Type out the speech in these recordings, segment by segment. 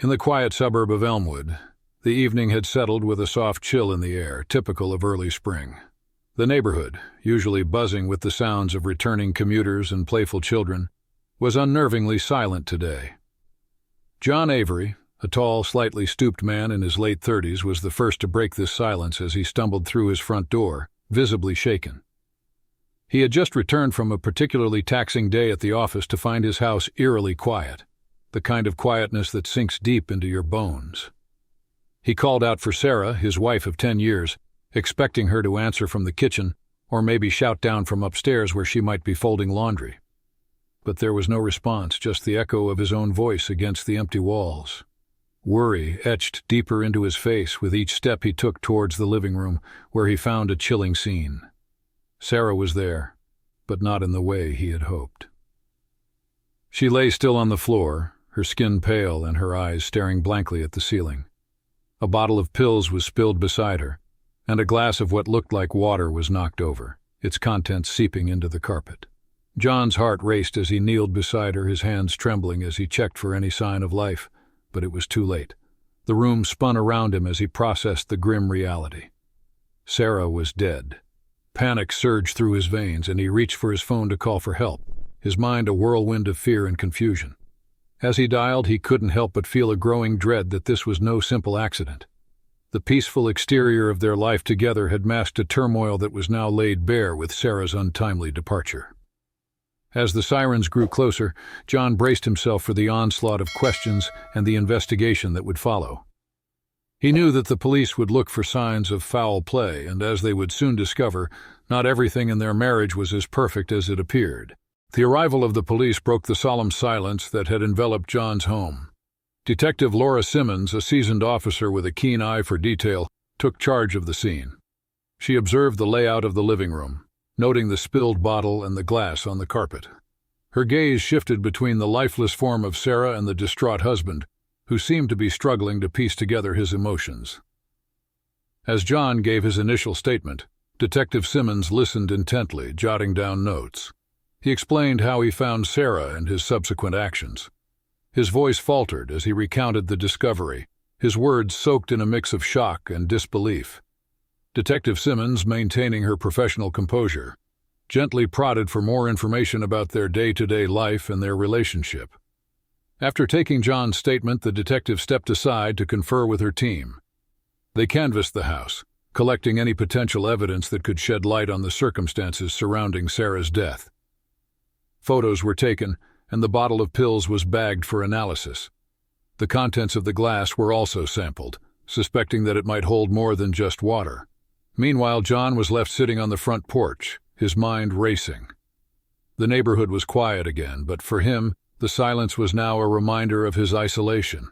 In the quiet suburb of Elmwood, the evening had settled with a soft chill in the air, typical of early spring. The neighborhood, usually buzzing with the sounds of returning commuters and playful children, was unnervingly silent today. John Avery, a tall, slightly stooped man in his late 30s, was the first to break this silence as he stumbled through his front door, visibly shaken. He had just returned from a particularly taxing day at the office to find his house eerily quiet, the kind of quietness that sinks deep into your bones. He called out for Sarah, his wife of 10 years, expecting her to answer from the kitchen or maybe shout down from upstairs where she might be folding laundry. But there was no response, just the echo of his own voice against the empty walls. Worry etched deeper into his face with each step he took towards the living room, where he found a chilling scene. Sarah was there, but not in the way he had hoped. She lay still on the floor, her skin pale and her eyes staring blankly at the ceiling. A bottle of pills was spilled beside her, and a glass of what looked like water was knocked over, its contents seeping into the carpet. John's heart raced as he kneeled beside her, his hands trembling as he checked for any sign of life, but it was too late. The room spun around him as he processed the grim reality. Sarah was dead. Panic surged through his veins, and he reached for his phone to call for help, his mind a whirlwind of fear and confusion. As he dialed, he couldn't help but feel a growing dread that this was no simple accident. The peaceful exterior of their life together had masked a turmoil that was now laid bare with Sarah's untimely departure. As the sirens grew closer, John braced himself for the onslaught of questions and the investigation that would follow. He knew that the police would look for signs of foul play, and as they would soon discover, not everything in their marriage was as perfect as it appeared. The arrival of the police broke the solemn silence that had enveloped John's home. Detective Laura Simmons, a seasoned officer with a keen eye for detail, took charge of the scene. She observed the layout of the living room, noting the spilled bottle and the glass on the carpet. Her gaze shifted between the lifeless form of Sarah and the distraught husband, who seemed to be struggling to piece together his emotions. As John gave his initial statement, Detective Simmons listened intently, jotting down notes. He explained how he found Sarah and his subsequent actions. His voice faltered as he recounted the discovery, his words soaked in a mix of shock and disbelief. Detective Simmons, maintaining her professional composure, gently prodded for more information about their day-to-day life and their relationship. After taking John's statement, the detective stepped aside to confer with her team. They canvassed the house, collecting any potential evidence that could shed light on the circumstances surrounding Sarah's death. Photos were taken, and the bottle of pills was bagged for analysis. The contents of the glass were also sampled, suspecting that it might hold more than just water. Meanwhile, John was left sitting on the front porch, his mind racing. The neighborhood was quiet again, but for him, the silence was now a reminder of his isolation.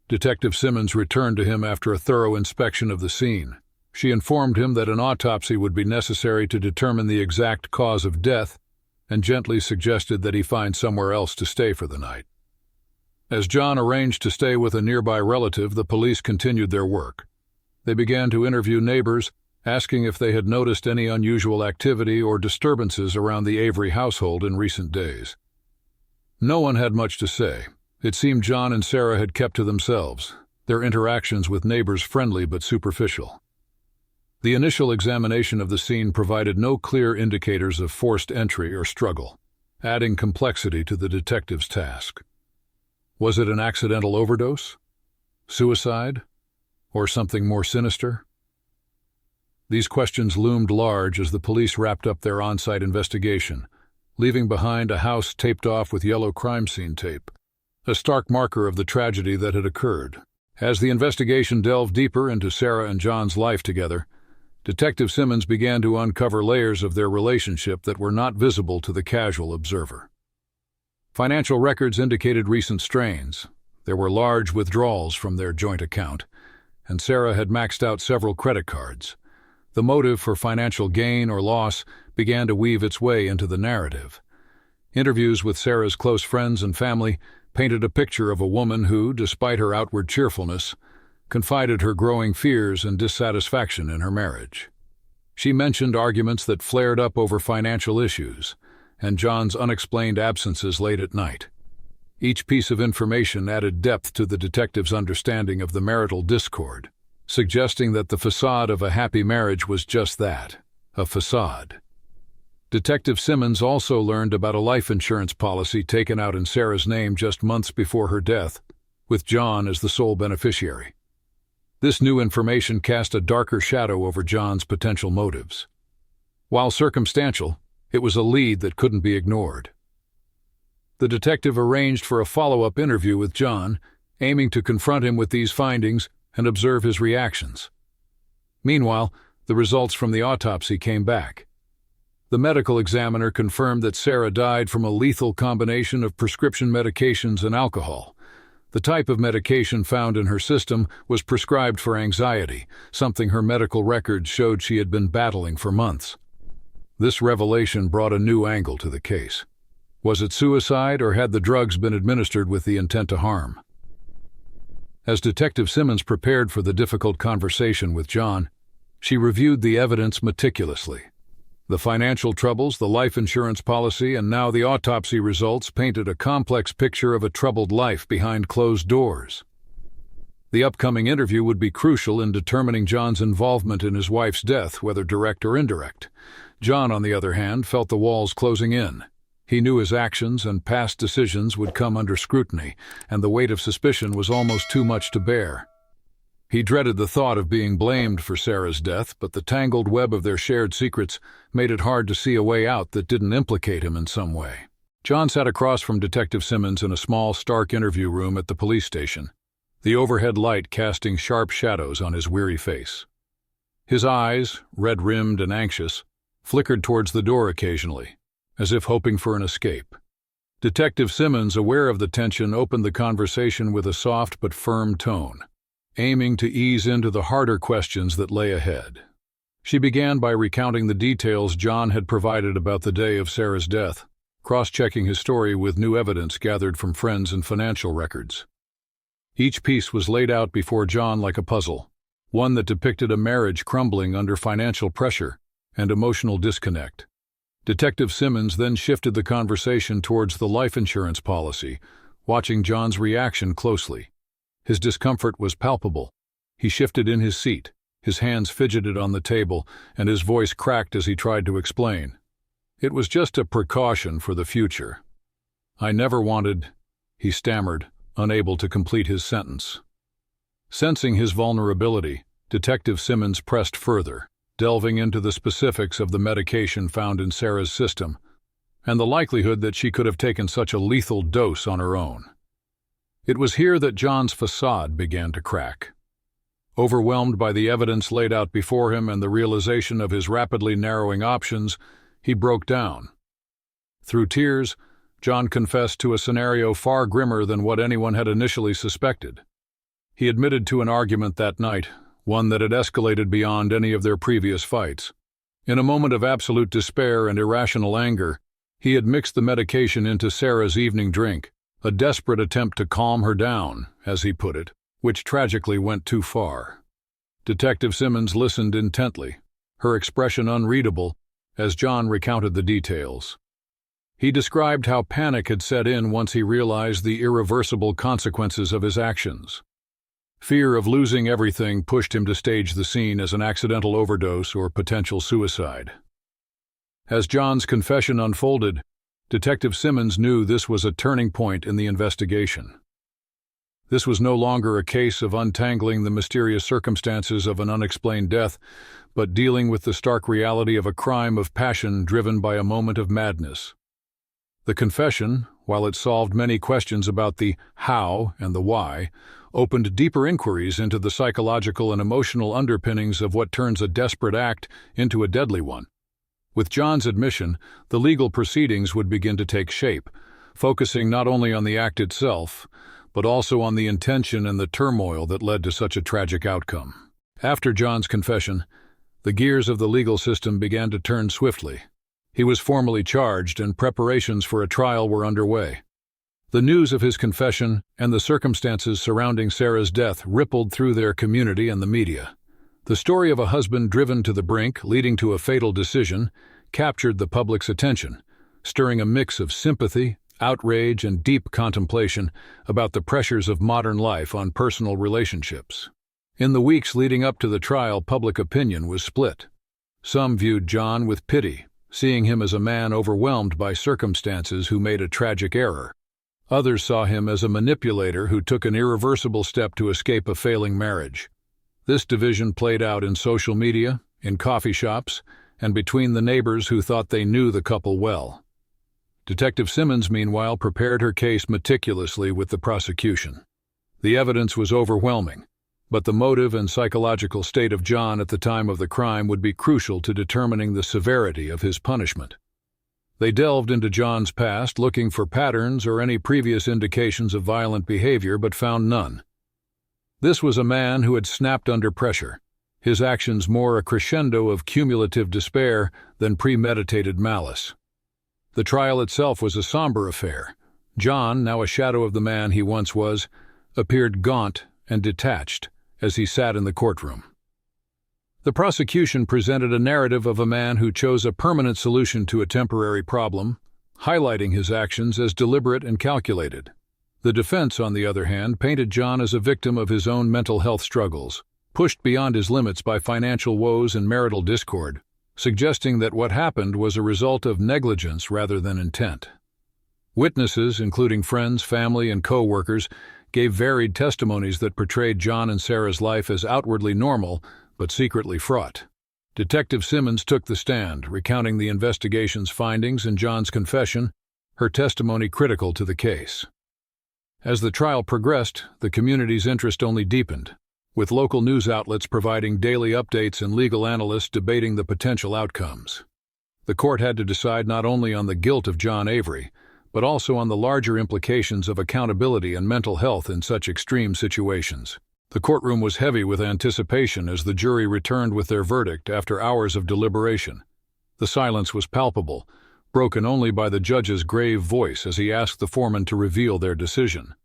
Detective Simmons returned to him after a thorough inspection of the scene. She informed him that an autopsy would be necessary to determine the exact cause of death, and gently suggested that he find somewhere else to stay for the night. As John arranged to stay with a nearby relative, the police continued their work. They began to interview neighbors, asking if they had noticed any unusual activity or disturbances around the Avery household in recent days. No one had much to say. It seemed John and Sarah had kept to themselves, their interactions with neighbors friendly but superficial. The initial examination of the scene provided no clear indicators of forced entry or struggle, adding complexity to the detective's task. Was it an accidental overdose? Suicide? Or something more sinister? These questions loomed large as the police wrapped up their on-site investigation, leaving behind a house taped off with yellow crime scene tape, a stark marker of the tragedy that had occurred. As the investigation delved deeper into Sarah and John's life together, Detective Simmons began to uncover layers of their relationship that were not visible to the casual observer. Financial records indicated recent strains. There were large withdrawals from their joint account, and Sarah had maxed out several credit cards. The motive for financial gain or loss began to weave its way into the narrative. Interviews with Sarah's close friends and family painted a picture of a woman who, despite her outward cheerfulness, confided her growing fears and dissatisfaction in her marriage. She mentioned arguments that flared up over financial issues and John's unexplained absences late at night. Each piece of information added depth to the detective's understanding of the marital discord, suggesting that the facade of a happy marriage was just that, a facade. Detective Simmons also learned about a life insurance policy taken out in Sarah's name just months before her death, with John as the sole beneficiary. This new information cast a darker shadow over John's potential motives. While circumstantial, it was a lead that couldn't be ignored. The detective arranged for a follow-up interview with John, aiming to confront him with these findings and observe his reactions. Meanwhile, the results from the autopsy came back. The medical examiner confirmed that Sarah died from a lethal combination of prescription medications and alcohol. The type of medication found in her system was prescribed for anxiety, something her medical records showed she had been battling for months. This revelation brought a new angle to the case. Was it suicide, or had the drugs been administered with the intent to harm? As Detective Simmons prepared for the difficult conversation with John, she reviewed the evidence meticulously. The financial troubles, the life insurance policy, and now the autopsy results painted a complex picture of a troubled life behind closed doors. The upcoming interview would be crucial in determining John's involvement in his wife's death, whether direct or indirect. John, on the other hand, felt the walls closing in. He knew his actions and past decisions would come under scrutiny, and the weight of suspicion was almost too much to bear. He dreaded the thought of being blamed for Sarah's death, but the tangled web of their shared secrets made it hard to see a way out that didn't implicate him in some way. John sat across from Detective Simmons in a small, stark interview room at the police station, the overhead light casting sharp shadows on his weary face. His eyes, red-rimmed and anxious, flickered towards the door occasionally, as if hoping for an escape. Detective Simmons, aware of the tension, opened the conversation with a soft but firm tone, aiming to ease into the harder questions that lay ahead. She began by recounting the details John had provided about the day of Sarah's death, cross-checking his story with new evidence gathered from friends and financial records. Each piece was laid out before John like a puzzle, one that depicted a marriage crumbling under financial pressure and emotional disconnect. Detective Simmons then shifted the conversation towards the life insurance policy, watching John's reaction closely. His discomfort was palpable. He shifted in his seat, his hands fidgeted on the table, and his voice cracked as he tried to explain. It was just a precaution for the future. I never wanted, he stammered, unable to complete his sentence. Sensing his vulnerability, Detective Simmons pressed further, delving into the specifics of the medication found in Sarah's system, and the likelihood that she could have taken such a lethal dose on her own. It was here that John's facade began to crack. Overwhelmed by the evidence laid out before him and the realization of his rapidly narrowing options, he broke down. Through tears, John confessed to a scenario far grimmer than what anyone had initially suspected. He admitted to an argument that night, one that had escalated beyond any of their previous fights. In a moment of absolute despair and irrational anger, he had mixed the medication into Sarah's evening drink, a desperate attempt to calm her down, as he put it, which tragically went too far. Detective Simmons listened intently, her expression unreadable, as John recounted the details. He described how panic had set in once he realized the irreversible consequences of his actions. Fear of losing everything pushed him to stage the scene as an accidental overdose or potential suicide. As John's confession unfolded, Detective Simmons knew this was a turning point in the investigation. This was no longer a case of untangling the mysterious circumstances of an unexplained death, but dealing with the stark reality of a crime of passion driven by a moment of madness. The confession, while it solved many questions about the how and the why, opened deeper inquiries into the psychological and emotional underpinnings of what turns a desperate act into a deadly one. With John's admission, the legal proceedings would begin to take shape, focusing not only on the act itself, but also on the intention and the turmoil that led to such a tragic outcome. After John's confession, the gears of the legal system began to turn swiftly. He was formally charged, and preparations for a trial were underway. The news of his confession and the circumstances surrounding Sarah's death rippled through their community and the media. The story of a husband driven to the brink, leading to a fatal decision, captured the public's attention, stirring a mix of sympathy, outrage, and deep contemplation about the pressures of modern life on personal relationships. In the weeks leading up to the trial, public opinion was split. Some viewed John with pity, seeing him as a man overwhelmed by circumstances who made a tragic error. Others saw him as a manipulator who took an irreversible step to escape a failing marriage. This division played out in social media, in coffee shops, and between the neighbors who thought they knew the couple well. Detective Simmons, meanwhile, prepared her case meticulously with the prosecution. The evidence was overwhelming, but the motive and psychological state of John at the time of the crime would be crucial to determining the severity of his punishment. They delved into John's past, looking for patterns or any previous indications of violent behavior, but found none. This was a man who had snapped under pressure, his actions more a crescendo of cumulative despair than premeditated malice. The trial itself was a somber affair. John, now a shadow of the man he once was, appeared gaunt and detached as he sat in the courtroom. The prosecution presented a narrative of a man who chose a permanent solution to a temporary problem, highlighting his actions as deliberate and calculated. The defense, on the other hand, painted John as a victim of his own mental health struggles, pushed beyond his limits by financial woes and marital discord, suggesting that what happened was a result of negligence rather than intent. Witnesses, including friends, family, and co-workers, gave varied testimonies that portrayed John and Sarah's life as outwardly normal but secretly fraught. Detective Simmons took the stand, recounting the investigation's findings and John's confession, her testimony critical to the case. As the trial progressed, the community's interest only deepened, with local news outlets providing daily updates and legal analysts debating the potential outcomes. The court had to decide not only on the guilt of John Avery, but also on the larger implications of accountability and mental health in such extreme situations. The courtroom was heavy with anticipation as the jury returned with their verdict after hours of deliberation. The silence was palpable, broken only by the judge's grave voice as he asked the foreman to reveal their decision.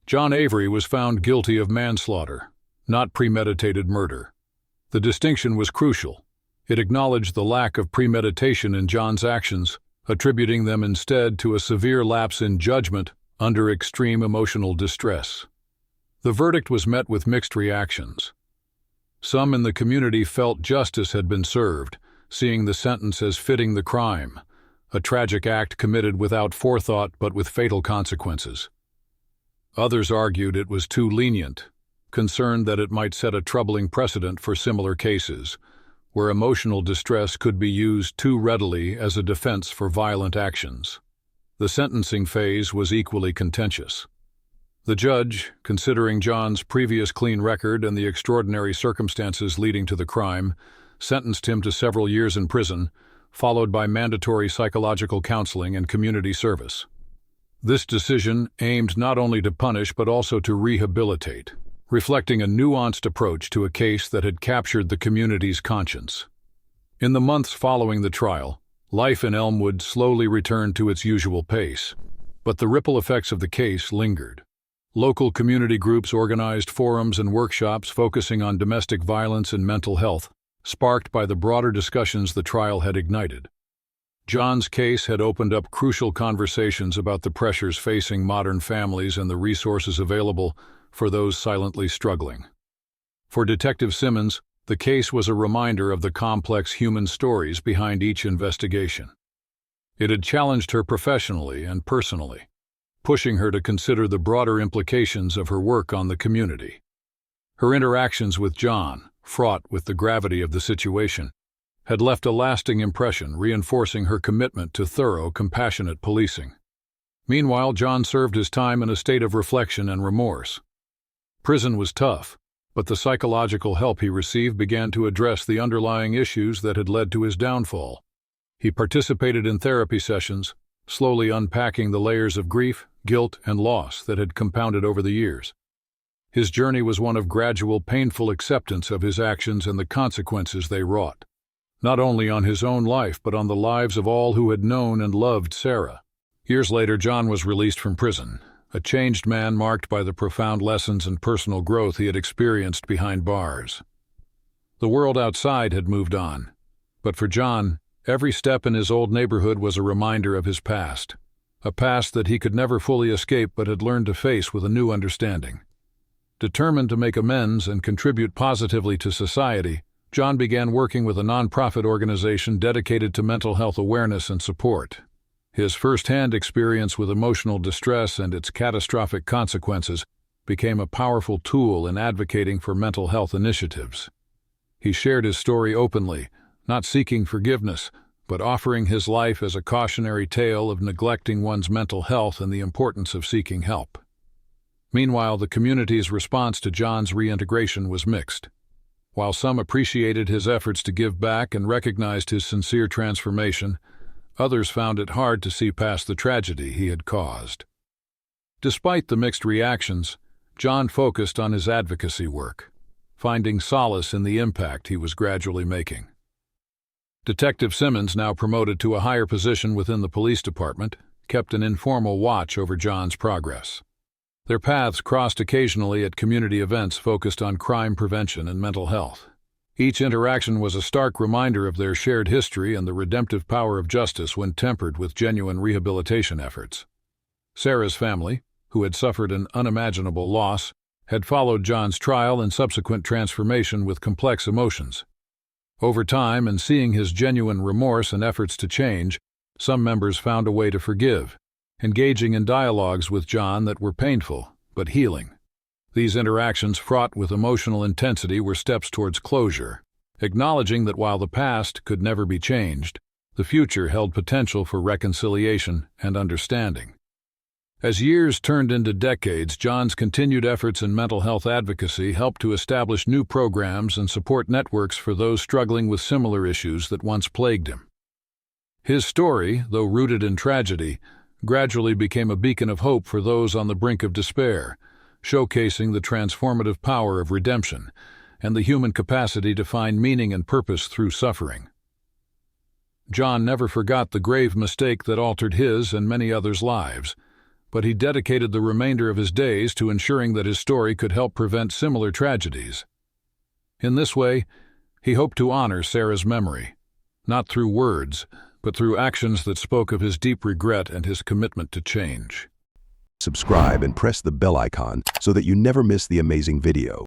John Avery was found guilty of manslaughter, not premeditated murder. The distinction was crucial. It acknowledged the lack of premeditation in John's actions, attributing them instead to a severe lapse in judgment under extreme emotional distress. The verdict was met with mixed reactions. Some in the community felt justice had been served, seeing the sentence as fitting the crime, a tragic act committed without forethought but with fatal consequences. Others argued it was too lenient, concerned that it might set a troubling precedent for similar cases, where emotional distress could be used too readily as a defense for violent actions. The sentencing phase was equally contentious. The judge, considering John's previous clean record and the extraordinary circumstances leading to the crime, sentenced him to several years in prison, followed by mandatory psychological counseling and community service. This decision aimed not only to punish but also to rehabilitate, reflecting a nuanced approach to a case that had captured the community's conscience. In the months following the trial, life in Elmwood slowly returned to its usual pace, but the ripple effects of the case lingered. Local community groups organized forums and workshops focusing on domestic violence and mental health, sparked by the broader discussions the trial had ignited. John's case had opened up crucial conversations about the pressures facing modern families and the resources available for those silently struggling. For Detective Simmons, the case was a reminder of the complex human stories behind each investigation. It had challenged her professionally and personally, pushing her to consider the broader implications of her work on the community. Her interactions with John, fraught with the gravity of the situation, had left a lasting impression, reinforcing her commitment to thorough, compassionate policing. Meanwhile, John served his time in a state of reflection and remorse. Prison was tough, but the psychological help he received began to address the underlying issues that had led to his downfall. He participated in therapy sessions, slowly unpacking the layers of grief, guilt, and loss that had compounded over the years. His journey was one of gradual, painful acceptance of his actions and the consequences they wrought, not only on his own life but on the lives of all who had known and loved Sarah. Years later, John was released from prison, a changed man marked by the profound lessons and personal growth he had experienced behind bars. The world outside had moved on, but for John, every step in his old neighborhood was a reminder of his past. a past that he could never fully escape but had learned to face with a new understanding. Determined to make amends and contribute positively to society, John began working with a nonprofit organization dedicated to mental health awareness and support. His first-hand experience with emotional distress and its catastrophic consequences became a powerful tool in advocating for mental health initiatives. He shared his story openly, not seeking forgiveness, but offering his life as a cautionary tale of neglecting one's mental health and the importance of seeking help. Meanwhile, the community's response to John's reintegration was mixed. While some appreciated his efforts to give back and recognized his sincere transformation, others found it hard to see past the tragedy he had caused. Despite the mixed reactions, John focused on his advocacy work, finding solace in the impact he was gradually making. Detective Simmons, now promoted to a higher position within the police department, kept an informal watch over John's progress. Their paths crossed occasionally at community events focused on crime prevention and mental health. Each interaction was a stark reminder of their shared history and the redemptive power of justice when tempered with genuine rehabilitation efforts. Sarah's family, who had suffered an unimaginable loss, had followed John's trial and subsequent transformation with complex emotions. Over time, and seeing his genuine remorse and efforts to change, some members found a way to forgive, engaging in dialogues with John that were painful but healing. These interactions, fraught with emotional intensity, were steps towards closure, acknowledging that while the past could never be changed, the future held potential for reconciliation and understanding. As years turned into decades, John's continued efforts in mental health advocacy helped to establish new programs and support networks for those struggling with similar issues that once plagued him. His story, though rooted in tragedy, gradually became a beacon of hope for those on the brink of despair, showcasing the transformative power of redemption and the human capacity to find meaning and purpose through suffering. John never forgot the grave mistake that altered his and many others' lives, but he dedicated the remainder of his days to ensuring that his story could help prevent similar tragedies. In this way, he hoped to honor Sarah's memory, not through words, but through actions that spoke of his deep regret and his commitment to change. Subscribe and press the bell icon so that you never miss the amazing video.